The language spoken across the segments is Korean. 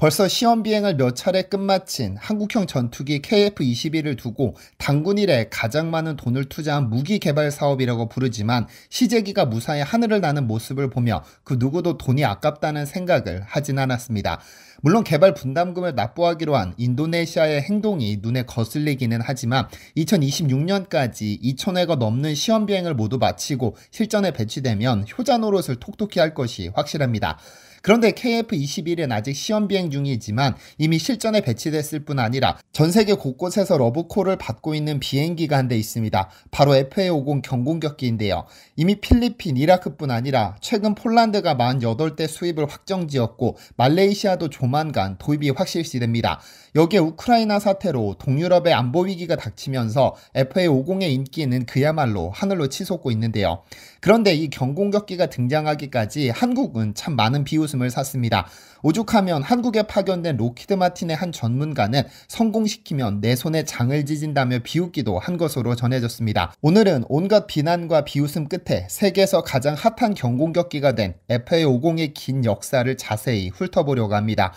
벌써 시험 비행을 몇 차례 끝마친 한국형 전투기 KF-21을 두고 단군 이래 가장 많은 돈을 투자한 무기 개발 사업이라고 부르지만 시제기가 무사히 하늘을 나는 모습을 보며 그 누구도 돈이 아깝다는 생각을 하진 않았습니다. 물론 개발 분담금을 납부하기로 한 인도네시아의 행동이 눈에 거슬리기는 하지만 2026년까지 2,000회가 넘는 시험 비행을 모두 마치고 실전에 배치되면 효자 노릇을 톡톡히 할 것이 확실합니다. 그런데 KF-21은 아직 시험 비행 중이지만 이미 실전에 배치됐을 뿐 아니라 전 세계 곳곳에서 러브콜을 받고 있는 비행기가 한 대 있습니다. 바로 FA-50 경공격기인데요. 이미 필리핀, 이라크뿐 아니라 최근 폴란드가 48대 수입을 확정지었고 말레이시아도 조만간 도입이 확실시됩니다. 여기에 우크라이나 사태로 동유럽의 안보 위기가 닥치면서 FA-50의 인기는 그야말로 하늘로 치솟고 있는데요. 그런데 이 경공격기가 등장하기까지 한국은 참 많은 비웃음을 샀습니다. 오죽하면 한국에 파견된 로키드 마틴의 한 전문가는 성공시키면 내 손에 장을 지진다며 비웃기도 한 것으로 전해졌습니다. 오늘은 온갖 비난과 비웃음 끝에 세계에서 가장 핫한 경공격기가 된 FA-50의 긴 역사를 자세히 훑어보려고 합니다.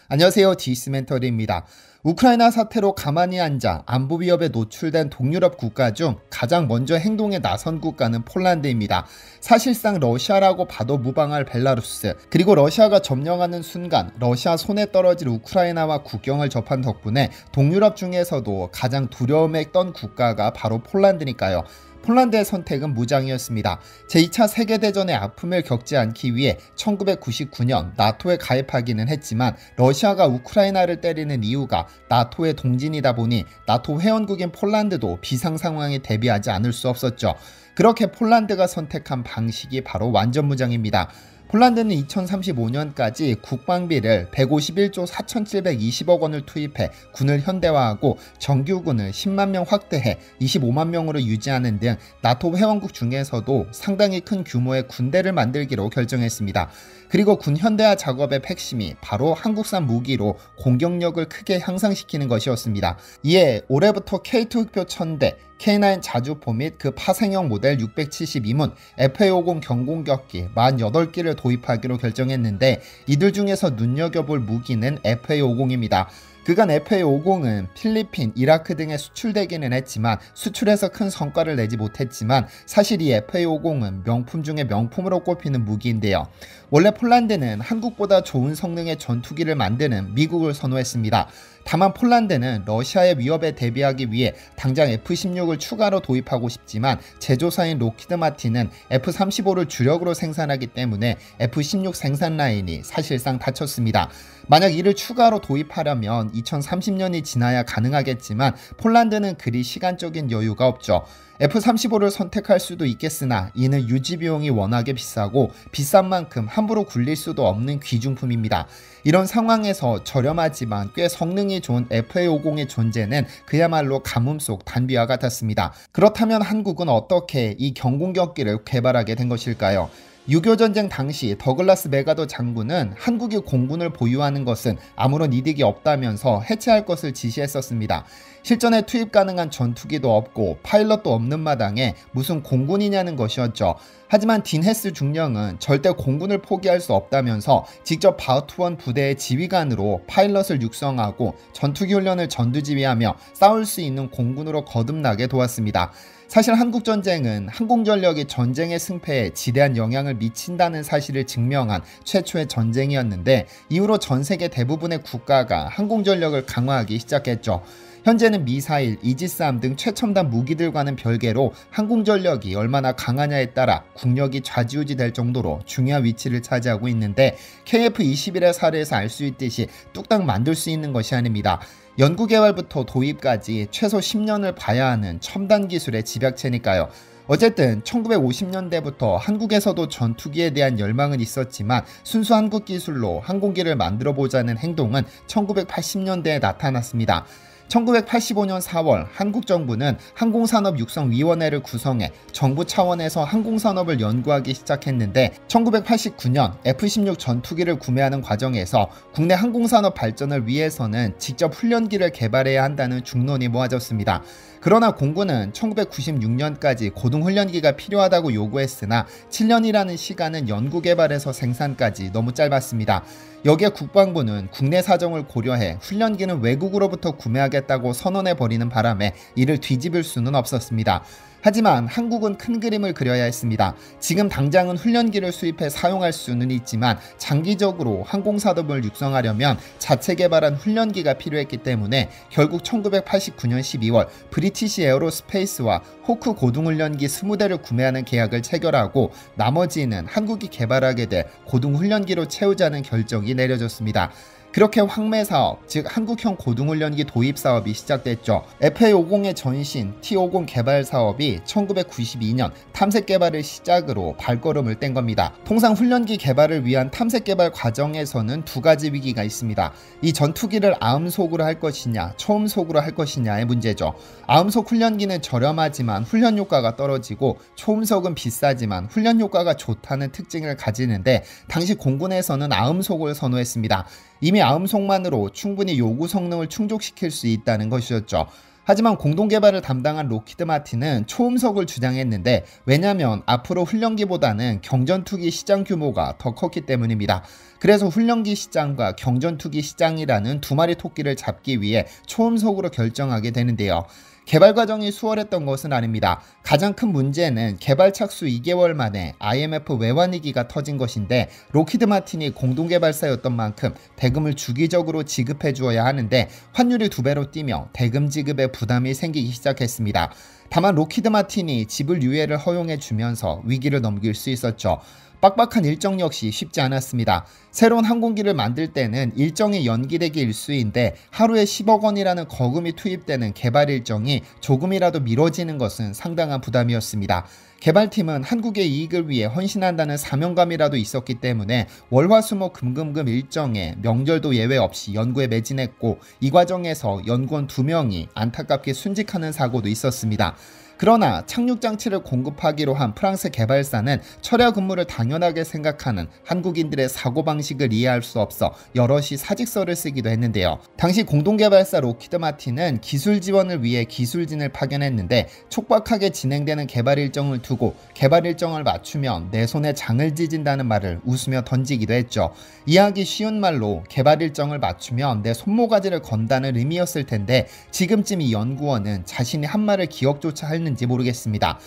안녕하세요, 디스멘터리입니다. 우크라이나 사태로 가만히 앉아 안보 위협에 노출된 동유럽 국가 중 가장 먼저 행동에 나선 국가는 폴란드입니다. 사실상 러시아라고 봐도 무방할 벨라루스, 그리고 러시아가 점령하는 순간 러시아 손에 떨어질 우크라이나와 국경을 접한 덕분에 동유럽 중에서도 가장 두려움에 떤 국가가 바로 폴란드니까요. 폴란드의 선택은 무장이었습니다. 제2차 세계대전의 아픔을 겪지 않기 위해 1999년 나토에 가입하기는 했지만 러시아가 우크라이나를 때리는 이유가 나토의 동진이다 보니 나토 회원국인 폴란드도 비상 상황에 대비하지 않을 수 없었죠. 그렇게 폴란드가 선택한 방식이 바로 완전무장입니다. 폴란드는 2035년까지 국방비를 151조 4,720억 원을 투입해 군을 현대화하고 정규군을 10만 명 확대해 25만 명으로 유지하는 등 나토 회원국 중에서도 상당히 큰 규모의 군대를 만들기로 결정했습니다. 그리고 군 현대화 작업의 핵심이 바로 한국산 무기로 공격력을 크게 향상시키는 것이었습니다. 이에 올해부터 K2 흑표 1000대, K9 자주포 및 그 파생형 모델 672문, FA-50 경공격기 48기를 도입하기로 결정했는데 이들 중에서 눈여겨볼 무기는 FA-50입니다. 그간 FA-50은 필리핀, 이라크 등에 수출되기는 했지만 수출에서 큰 성과를 내지 못했지만 사실 이 FA-50은 명품 중에 명품으로 꼽히는 무기인데요. 원래 폴란드는 한국보다 좋은 성능의 전투기를 만드는 미국을 선호했습니다. 다만 폴란드는 러시아의 위협에 대비하기 위해 당장 F-16을 추가로 도입하고 싶지만 제조사인 로키드 마틴은 F-35를 주력으로 생산하기 때문에 F-16 생산 라인이 사실상 닫혔습니다. 만약 이를 추가로 도입하려면 2030년이 지나야 가능하겠지만 폴란드는 그리 시간적인 여유가 없죠. F-35를 선택할 수도 있겠으나 이는 유지 비용이 워낙에 비싸고 비싼 만큼 함부로 굴릴 수도 없는 귀중품입니다. 이런 상황에서 저렴하지만 꽤 성능이 좋은 FA-50의 존재는 그야말로 가뭄 속 단비와 같았습니다. 그렇다면 한국은 어떻게 이 경공격기를 개발하게 된 것일까요? 6.25 전쟁 당시 더글라스 메가더 장군은 한국이 공군을 보유하는 것은 아무런 이득이 없다면서 해체할 것을 지시했었습니다. 실전에 투입 가능한 전투기도 없고 파일럿도 없는 마당에 무슨 공군이냐는 것이었죠. 하지만 딘 헤스 중령은 절대 공군을 포기할 수 없다면서 직접 바우트1 부대의 지휘관으로 파일럿을 육성하고 전투기 훈련을 전두지휘하며 싸울 수 있는 공군으로 거듭나게 도왔습니다. 사실 한국전쟁은 항공전력이 전쟁의 승패에 지대한 영향을 미친다는 사실을 증명한 최초의 전쟁이었는데 이후로 전 세계 대부분의 국가가 항공전력을 강화하기 시작했죠. 현재는 미사일, 이지스함 등 최첨단 무기들과는 별개로 항공전력이 얼마나 강하냐에 따라 국력이 좌지우지 될 정도로 중요한 위치를 차지하고 있는데 KF-21의 사례에서 알 수 있듯이 뚝딱 만들 수 있는 것이 아닙니다. 연구개발부터 도입까지 최소 10년을 봐야 하는 첨단 기술의 집약체니까요. 어쨌든 1950년대부터 한국에서도 전투기에 대한 열망은 있었지만 순수 한국 기술로 항공기를 만들어보자는 행동은 1980년대에 나타났습니다. 1985년 4월 한국 정부는 항공산업육성위원회를 구성해 정부 차원에서 항공산업을 연구하기 시작했는데 1989년 F-16 전투기를 구매하는 과정에서 국내 항공산업 발전을 위해서는 직접 훈련기를 개발해야 한다는 중론이 모아졌습니다. 그러나 공군은 1996년까지 고등훈련기가 필요하다고 요구했으나 7년이라는 시간은 연구개발에서 생산까지 너무 짧았습니다. 여기에 국방부는 국내 사정을 고려해 훈련기는 외국으로부터 구매하겠다고 선언해버리는 바람에 이를 뒤집을 수는 없었습니다. 하지만 한국은 큰 그림을 그려야 했습니다. 지금 당장은 훈련기를 수입해 사용할 수는 있지만 장기적으로 항공산업을 육성하려면 자체 개발한 훈련기가 필요했기 때문에 결국 1989년 12월 브리티시 에어로스페이스와 호크 고등훈련기 20대를 구매하는 계약을 체결하고 나머지는 한국이 개발하게 될 고등훈련기로 채우자는 결정이 내려졌습니다. 그렇게 황매 사업, 즉 한국형 고등훈련기 도입 사업이 시작됐죠. FA50의 전신 T50 개발 사업이 1992년 탐색 개발을 시작으로 발걸음을 뗀 겁니다. 통상 훈련기 개발을 위한 탐색 개발 과정에서는 두 가지 위기가 있습니다. 이 전투기를 아음속으로 할 것이냐, 초음속으로 할 것이냐의 문제죠. 아음속 훈련기는 저렴하지만 훈련 효과가 떨어지고 초음속은 비싸지만 훈련 효과가 좋다는 특징을 가지는데 당시 공군에서는 아음속을 선호했습니다. 이미 아음속만으로 충분히 요구 성능을 충족시킬 수 있다는 것이었죠. 하지만 공동개발을 담당한 록히드 마틴은 초음속을 주장했는데 왜냐하면 앞으로 훈련기보다는 경전투기 시장 규모가 더 컸기 때문입니다. 그래서 훈련기 시장과 경전투기 시장이라는 두 마리 토끼를 잡기 위해 초음속으로 결정하게 되는데요. 개발 과정이 수월했던 것은 아닙니다. 가장 큰 문제는 개발 착수 2개월 만에 IMF 외환위기가 터진 것인데 록히드 마틴이 공동개발사였던 만큼 대금을 주기적으로 지급해 주어야 하는데 환율이 2배로 뛰며 대금 지급에 부담이 생기기 시작했습니다. 다만 록히드 마틴이 지불 유예를 허용해 주면서 위기를 넘길 수 있었죠. 빡빡한 일정 역시 쉽지 않았습니다. 새로운 항공기를 만들 때는 일정이 연기되기 일쑤인데 하루에 10억 원이라는 거금이 투입되는 개발 일정이 조금이라도 미뤄지는 것은 상당한 부담이었습니다. 개발팀은 한국의 이익을 위해 헌신한다는 사명감이라도 있었기 때문에 월화수목 금금금 일정에 명절도 예외 없이 연구에 매진했고 이 과정에서 연구원 2명이 안타깝게 순직하는 사고도 있었습니다. 그러나 착륙장치를 공급하기로 한 프랑스 개발사는 철야 근무를 당연하게 생각하는 한국인들의 사고방식을 이해할 수 없어 여럿이 사직서를 쓰기도 했는데요. 당시 공동개발사 록히드 마틴은 기술 지원을 위해 기술진을 파견했는데 촉박하게 진행되는 개발 일정을 두고 개발 일정을 맞추면 내 손에 장을 지진다는 말을 웃으며 던지기도 했죠. 이해하기 쉬운 말로 개발 일정을 맞추면 내 손모가지를 건다는 의미였을 텐데 지금쯤 이 연구원은 자신이 한 말을 기억조차 했는지 모르겠습니다.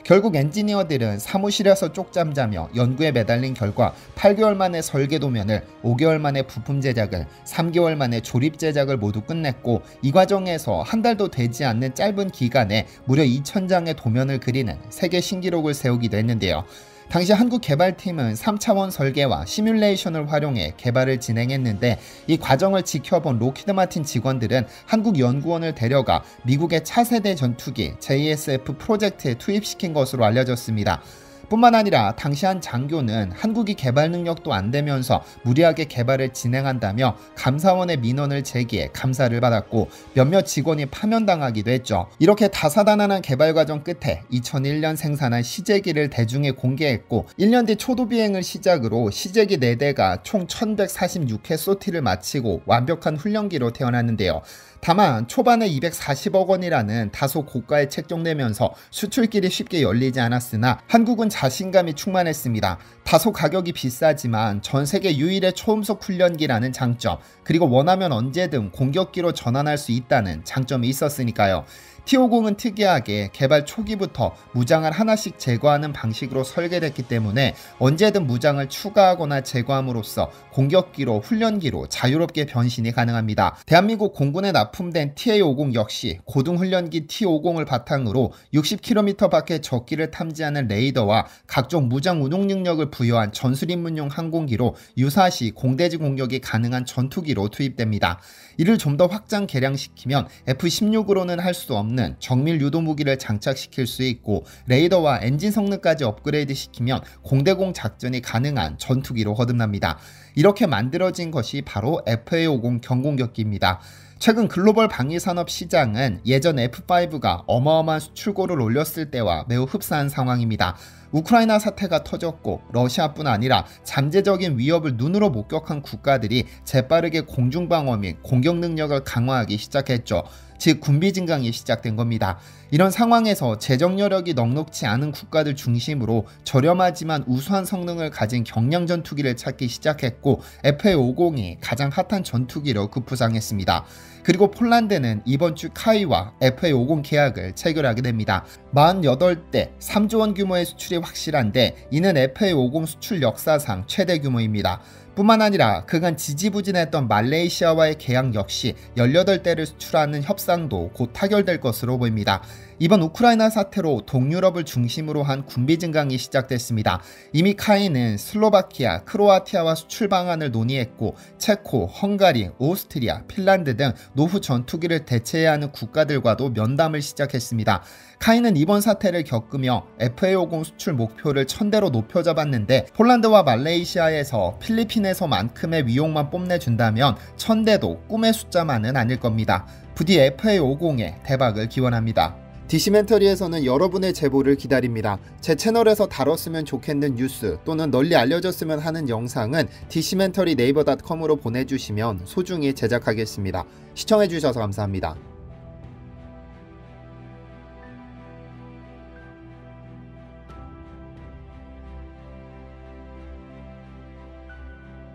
결국 엔지니어들은 사무실에서 쪽잠 자며 연구에 매달린 결과 8개월 만에 설계 도면을, 5개월 만에 부품 제작을, 3개월 만에 조립 제작을 모두 끝냈고 이 과정에서 한 달도 되지 않는 짧은 기간에 무려 2,000장의 도면을 그리는 세계 신기록을 세우기도 했는데요. 당시 한국 개발팀은 3차원 설계와 시뮬레이션을 활용해 개발을 진행했는데 이 과정을 지켜본 록히드 마틴 직원들은 한국 연구원을 데려가 미국의 차세대 전투기 JSF 프로젝트에 투입시킨 것으로 알려졌습니다. 뿐만 아니라 당시 한 장교는 한국이 개발 능력도 안 되면서 무리하게 개발을 진행한다며 감사원의 민원을 제기해 감사를 받았고 몇몇 직원이 파면당하기도 했죠. 이렇게 다사다난한 개발 과정 끝에 2001년 생산한 시제기를 대중에 공개했고 1년 뒤 초도 비행을 시작으로 시제기 4대가 총 1146회 소티를 마치고 완벽한 훈련기로 태어났는데요. 다만 초반에 240억 원이라는 다소 고가의 책정되면서 수출길이 쉽게 열리지 않았으나 한국은 자신감이 충만했습니다. 다소 가격이 비싸지만 전 세계 유일의 초음속 훈련기라는 장점, 그리고 원하면 언제든 공격기로 전환할 수 있다는 장점이 있었으니까요. T50은 특이하게 개발 초기부터 무장을 하나씩 제거하는 방식으로 설계됐기 때문에 언제든 무장을 추가하거나 제거함으로써 공격기로 훈련기로 자유롭게 변신이 가능합니다. 대한민국 공군에 납품된 TA50 역시 고등훈련기 T50을 바탕으로 60km 밖의 적기를 탐지하는 레이더와 각종 무장 운용 능력을 부여한 전술입문용 항공기로 유사시 공대지 공격이 가능한 전투기로 투입됩니다. 이를 좀 더 확장 개량시키면 F-16으로는 할 수 없는 정밀 유도 무기를 장착시킬 수 있고 레이더와 엔진 성능까지 업그레이드 시키면 공대공 작전이 가능한 전투기로 거듭납니다. 이렇게 만들어진 것이 바로 FA50 경공격기입니다. 최근 글로벌 방위산업 시장은 예전 F5가 어마어마한 수출고를 올렸을 때와 매우 흡사한 상황입니다. 우크라이나 사태가 터졌고 러시아뿐 아니라 잠재적인 위협을 눈으로 목격한 국가들이 재빠르게 공중방어 및 공격 능력을 강화하기 시작했죠. 즉 군비 증강이 시작된 겁니다. 이런 상황에서 재정 여력이 넉넉지 않은 국가들 중심으로 저렴하지만 우수한 성능을 가진 경량 전투기를 찾기 시작했고 FA-50이 가장 핫한 전투기로 급부상했습니다. 그리고 폴란드는 이번 주 카이와 FA-50 계약을 체결하게 됩니다. 48대 3조 원 규모의 수출이 확실한데 이는 FA-50 수출 역사상 최대 규모입니다. 뿐만 아니라 그간 지지부진했던 말레이시아와의 계약 역시 18대를 수출하는 협상도 곧 타결될 것으로 보입니다. 이번 우크라이나 사태로 동유럽을 중심으로 한 군비 증강이 시작됐습니다. 이미 카이는 슬로바키아, 크로아티아와 수출 방안을 논의했고 체코, 헝가리, 오스트리아, 핀란드 등 노후 전투기를 대체해야 하는 국가들과도 면담을 시작했습니다. 카이는 이번 사태를 겪으며 FA-50 수출 목표를 1000대로 높여 잡았는데 폴란드와 말레이시아에서 필리핀에서만큼의 위용만 뽐내준다면 1000대도 꿈의 숫자만은 아닐 겁니다. 부디 FA-50의 대박을 기원합니다. 디시멘터리에서는 여러분의 제보를 기다립니다. 제 채널에서 다뤘으면 좋겠는 뉴스 또는 널리 알려졌으면 하는 영상은 디시멘터리 네이버.com으로 보내주시면 소중히 제작하겠습니다. 시청해주셔서 감사합니다.